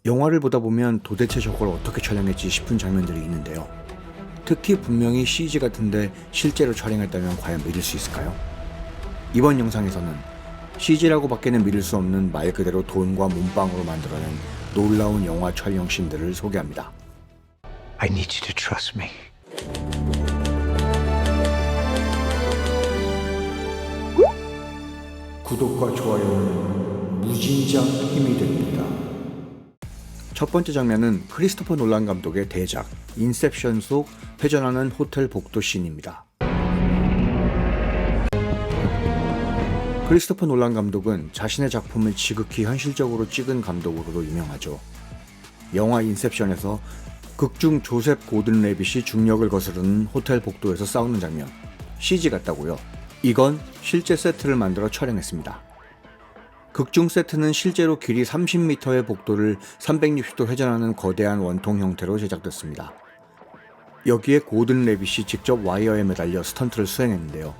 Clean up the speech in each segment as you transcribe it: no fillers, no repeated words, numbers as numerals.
영화를 보다 보면 도대체 저걸 어떻게 촬영했지 싶은 장면들이 있는데요. 특히 분명히 CG 같은데 실제로 촬영했다면 과연 믿을 수 있을까요? 이번 영상에서는 CG라고 밖에는 믿을 수 없는 말 그대로 돈과 몸빵으로 만들어낸 놀라운 영화 촬영 씬들을 소개합니다. I need you to trust me. 구독과 좋아요는 무진장 힘이 됩니다. 첫 번째 장면은 크리스토퍼 놀란 감독의 대작 인셉션 속 회전하는 호텔 복도 씬입니다. 크리스토퍼 놀란 감독은 자신의 작품을 지극히 현실적으로 찍은 감독으로도 유명하죠. 영화 인셉션에서 극중 조셉 고든 레빗이 중력을 거스르는 호텔 복도에서 싸우는 장면, CG 같다고요? 이건 실제 세트를 만들어 촬영했습니다. 극중 세트는 실제로 길이 30m의 복도를 360도 회전하는 거대한 원통 형태로 제작됐습니다. 여기에 고든 레빗이 직접 와이어에 매달려 스턴트를 수행했는데요.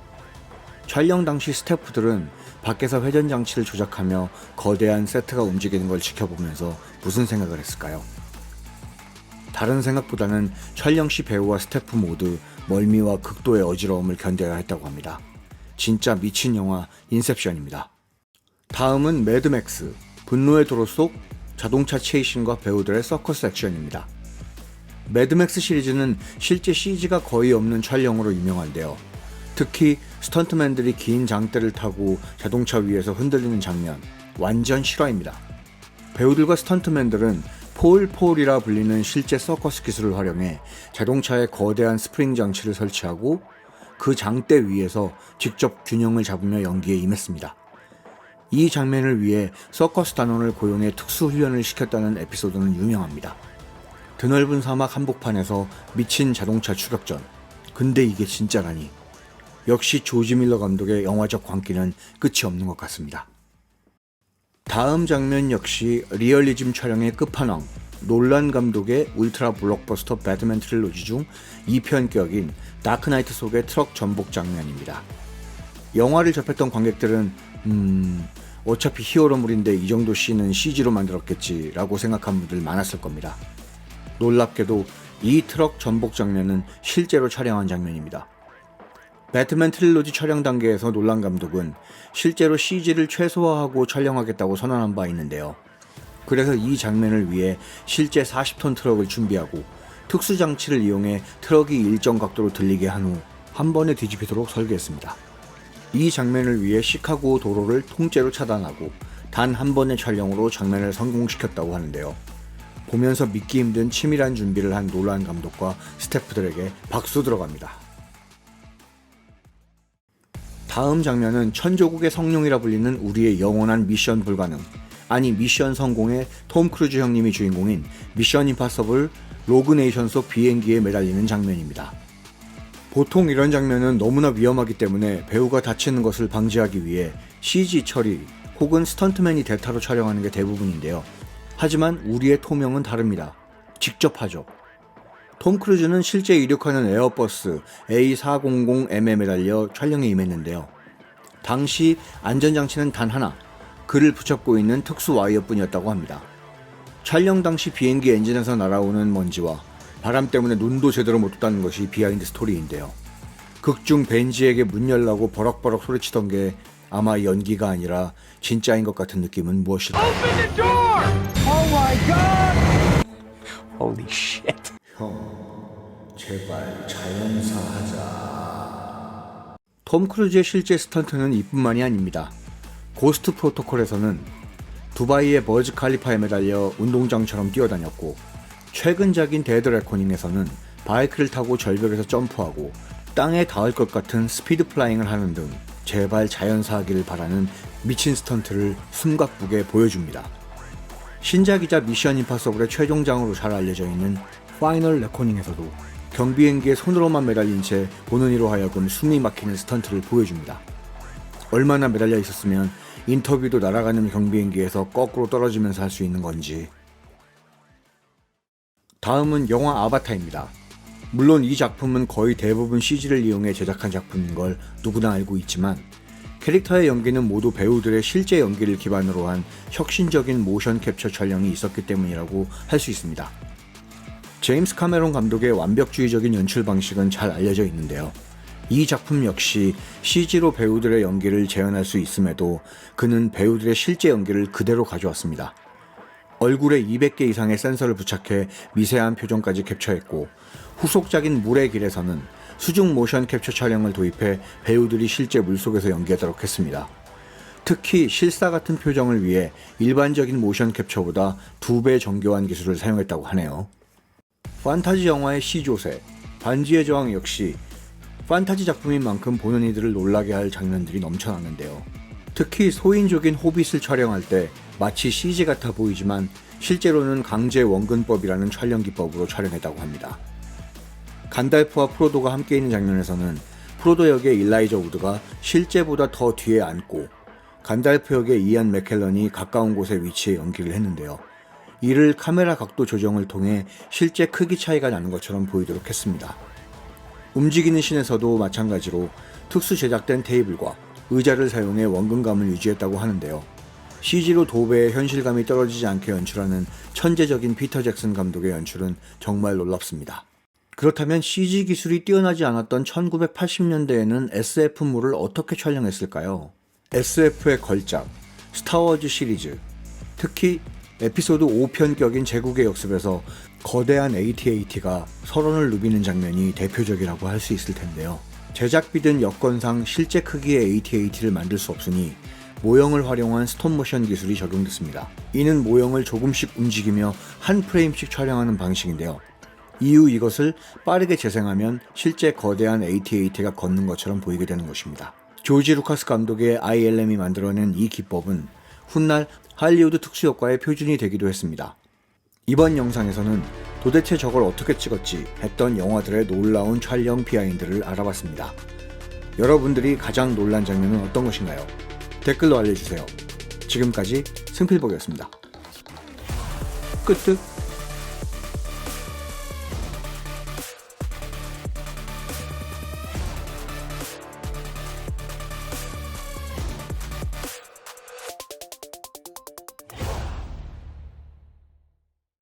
촬영 당시 스태프들은 밖에서 회전 장치를 조작하며 거대한 세트가 움직이는 걸 지켜보면서 무슨 생각을 했을까요? 다른 생각보다는 촬영 시 배우와 스태프 모두 멀미와 극도의 어지러움을 견뎌야 했다고 합니다. 진짜 미친 영화 인셉션입니다. 다음은 매드맥스, 분노의 도로 속 자동차 체이싱과 배우들의 서커스 액션입니다. 매드맥스 시리즈는 실제 CG가 거의 없는 촬영으로 유명한데요. 특히 스턴트맨들이 긴 장대를 타고 자동차 위에서 흔들리는 장면, 완전 실화입니다. 배우들과 스턴트맨들은 폴이라 불리는 실제 서커스 기술을 활용해 자동차에 거대한 스프링 장치를 설치하고 그 장대 위에서 직접 균형을 잡으며 연기에 임했습니다. 이 장면을 위해 서커스 단원을 고용해 특수훈련을 시켰다는 에피소드는 유명합니다. 드넓은 사막 한복판에서 미친 자동차 추격전. 근데 이게 진짜라니. 역시 조지 밀러 감독의 영화적 광기는 끝이 없는 것 같습니다. 다음 장면 역시 리얼리즘 촬영의 끝판왕, 놀란 감독의 울트라 블록버스터 배트맨 트릴로지 중 2편격인 다크나이트 속의 트럭 전복 장면입니다. 영화를 접했던 관객들은 어차피 히어로물인데 이 정도 씬은 CG로 만들었겠지 라고 생각한 분들 많았을 겁니다. 놀랍게도 이 트럭 전복 장면은 실제로 촬영한 장면입니다. 배트맨 트릴로지 촬영 단계에서 놀란 감독은 실제로 CG를 최소화하고 촬영하겠다고 선언한 바 있는데요. 그래서 이 장면을 위해 실제 40톤 트럭을 준비하고 특수장치를 이용해 트럭이 일정 각도로 들리게 한 후 한 번에 뒤집히도록 설계했습니다. 이 장면을 위해 시카고 도로를 통째로 차단하고 단 한 번의 촬영으로 장면을 성공시켰다고 하는데요. 보면서 믿기 힘든 치밀한 준비를 한 놀란 감독과 스태프들에게 박수 들어갑니다. 다음 장면은 천조국의 성룡이라 불리는 우리의 영원한 미션 불가능, 아니 미션 성공의 톰 크루즈 형님이 주인공인 미션 임파서블 로그 네이션 속 비행기에 매달리는 장면입니다. 보통 이런 장면은 너무나 위험하기 때문에 배우가 다치는 것을 방지하기 위해 CG 처리 혹은 스턴트맨이 대타로 촬영하는 게 대부분인데요. 하지만 우리의 톰 형은 다릅니다. 직접 하죠. 톰 크루즈는 실제 이륙하는 에어버스 A400M에 매달려 촬영에 임했는데요. 당시 안전장치는 단 하나, 그를 붙잡고 있는 특수 와이어뿐이었다고 합니다. 촬영 당시 비행기 엔진에서 날아오는 먼지와 바람 때문에 눈도 제대로 못 떴다는 것이 비하인드 스토리인데요. 극중 벤지에게 문 열라고 버럭버럭 소리치던 게 아마 연기가 아니라 진짜인 것 같은 느낌은 무엇일까요? Open the door! Oh my God! Holy shit. 형, 제발 자연사 하자. 톰 크루즈의 실제 스턴트는 이뿐만이 아닙니다. 고스트 프로토콜에서는 두바이의 버즈 칼리파에 매달려 운동장처럼 뛰어다녔고, 최근작인 데드 레코닝에서는 바이크를 타고 절벽에서 점프하고 땅에 닿을 것 같은 스피드 플라잉을 하는 등 제발 자연사 하기를 바라는 미친 스턴트를 숨가쁘게 보여줍니다. 신작이자 미션 임파서블의 최종장으로 잘 알려져 있는 파이널 레코닝에서도 경비행기에 손으로만 매달린 채 보는 이로 하여금 숨이 막히는 스턴트를 보여줍니다. 얼마나 매달려 있었으면 인터뷰도 날아가는 경비행기에서 거꾸로 떨어지면서 할 수 있는 건지. 다음은 영화 아바타입니다. 물론 이 작품은 거의 대부분 CG를 이용해 제작한 작품인 걸 누구나 알고 있지만 캐릭터의 연기는 모두 배우들의 실제 연기를 기반으로 한 혁신적인 모션 캡처 촬영이 있었기 때문이라고 할 수 있습니다. 제임스 카메론 감독의 완벽주의적인 연출 방식은 잘 알려져 있는데요. 이 작품 역시 CG로 배우들의 연기를 재현할 수 있음에도 그는 배우들의 실제 연기를 그대로 가져왔습니다. 얼굴에 200개 이상의 센서를 부착해 미세한 표정까지 캡처했고, 후속작인 물의 길에서는 수중 모션 캡처 촬영을 도입해 배우들이 실제 물속에서 연기하도록 했습니다. 특히 실사 같은 표정을 위해 일반적인 모션 캡처보다 2배 정교한 기술을 사용했다고 하네요. 판타지 영화의 시조새, 반지의 저항 역시 판타지 작품인 만큼 보는 이들을 놀라게 할 장면들이 넘쳐났는데요. 특히 소인족인 호빗을 촬영할 때 마치 CG 같아 보이지만 실제로는 강제 원근법이라는 촬영 기법으로 촬영했다고 합니다. 간달프와 프로도가 함께 있는 장면에서는 프로도 역의 일라이저 우드가 실제보다 더 뒤에 앉고, 간달프 역의 이안 맥켈런이 가까운 곳에 위치해 연기를 했는데요. 이를 카메라 각도 조정을 통해 실제 크기 차이가 나는 것처럼 보이도록 했습니다. 움직이는 씬에서도 마찬가지로 특수 제작된 테이블과 의자를 사용해 원근감을 유지했다고 하는데요. CG로 도배의 현실감이 떨어지지 않게 연출하는 천재적인 피터 잭슨 감독의 연출은 정말 놀랍습니다. 그렇다면 CG 기술이 뛰어나지 않았던 1980년대에는 SF물을 어떻게 촬영했을까요? SF의 걸작, 스타워즈 시리즈, 특히 에피소드 5편격인 제국의 역습에서 거대한 AT-AT가 서론을 누비는 장면이 대표적이라고 할 수 있을 텐데요. 제작비 등 여건상 실제 크기의 AT-AT를 만들 수 없으니 모형을 활용한 스톱모션 기술이 적용됐습니다. 이는 모형을 조금씩 움직이며 한 프레임씩 촬영하는 방식인데요. 이후 이것을 빠르게 재생하면 실제 거대한 AT-AT가 걷는 것처럼 보이게 되는 것입니다. 조지 루카스 감독의 ILM이 만들어낸 이 기법은 훗날 할리우드 특수효과의 표준이 되기도 했습니다. 이번 영상에서는 도대체 저걸 어떻게 찍었지 했던 영화들의 놀라운 촬영 비하인드를 알아봤습니다. 여러분들이 가장 놀란 장면은 어떤 것인가요? 댓글로 알려주세요. 지금까지 승필복이었습니다. 끝.